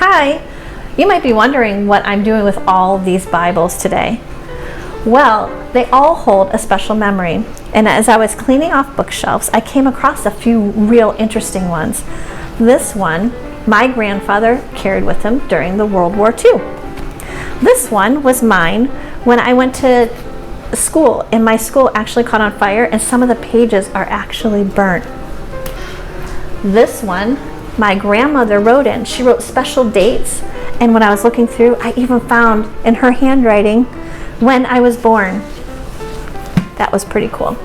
Hi! You might be wondering what I'm doing with all these Bibles today. Well, they all hold a special memory, and as I was cleaning off bookshelves, I came across a few real interesting ones. This one, my grandfather carried with him during the World War II. This one was mine when I went to school, and my school actually caught on fire, and some of the pages are actually burnt. This one, my grandmother wrote in. She wrote special dates, and when I was looking through, I even found in her handwriting when I was born. That was pretty cool.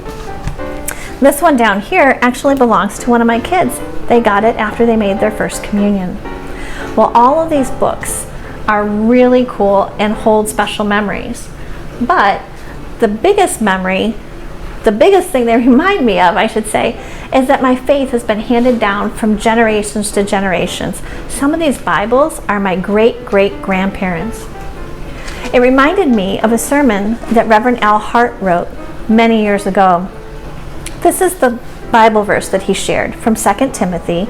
This one down here actually belongs to one of my kids. They got it after they made their first communion. Well, all of these books are really cool and hold special memories. But the biggest thing they remind me of, I should say, is that my faith has been handed down from generations to generations. Some of these Bibles are my great-great-grandparents. It reminded me of a sermon that Reverend Al Hart wrote many years ago. This is the Bible verse that he shared from 2 Timothy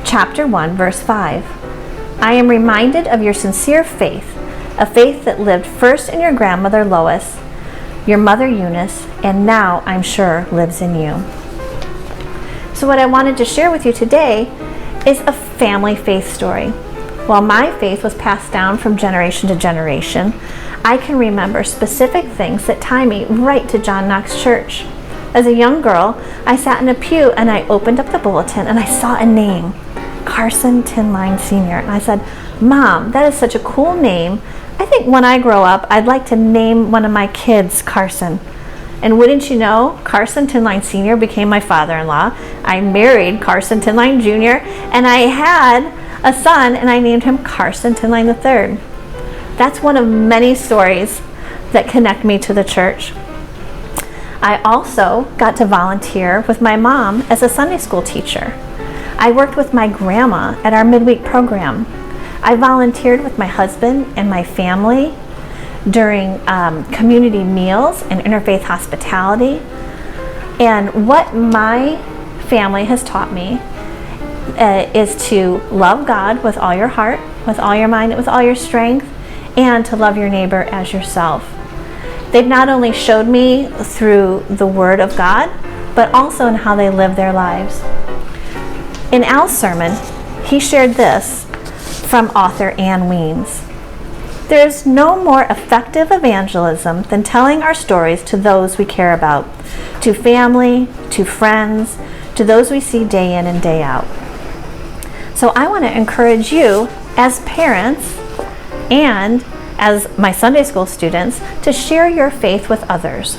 chapter 1, verse 5. I am reminded of your sincere faith, a faith that lived first in your grandmother Lois, your mother Eunice, and now I'm sure lives in you. So what I wanted to share with you today is a family faith story. While my faith was passed down from generation to generation, I can remember specific things that tie me right to John Knox Church. As a young girl, I sat in a pew and I opened up the bulletin and I saw a name, Carson Tinline Sr. And I said, Mom, that is such a cool name. I think when I grow up, I'd like to name one of my kids Carson. And wouldn't you know, Carson Tinline Sr. became my father-in-law. I married Carson Tinline Jr. and I had a son and I named him Carson Tinline III. That's one of many stories that connect me to the church. I also got to volunteer with my mom as a Sunday school teacher. I worked with my grandma at our midweek program. I volunteered with my husband and my family during community meals and interfaith hospitality. And what my family has taught me is to love God with all your heart, with all your mind, with all your strength, and to love your neighbor as yourself. They've not only showed me through the Word of God, but also in how they live their lives. In Al's sermon, he shared this from author Ann Weems. There's no more effective evangelism than telling our stories to those we care about, to family, to friends, to those we see day in and day out. So I want to encourage you as parents and as my Sunday school students to share your faith with others.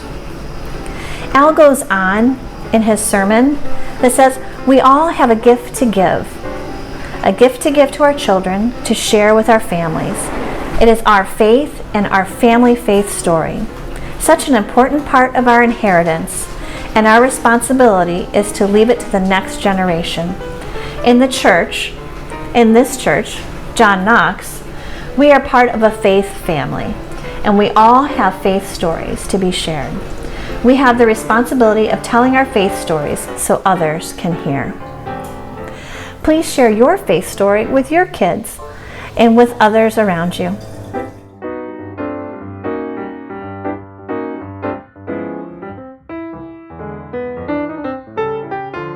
Al goes on in his sermon that says, we all have a gift to give to our children, to share with our families. It is our faith and our family faith story, such an important part of our inheritance, and our responsibility is to leave it to the next generation. In this church, John Knox, we are part of a faith family, and we all have faith stories to be shared. We have the responsibility of telling our faith stories so others can hear. Please share your faith story with your kids and with others around you.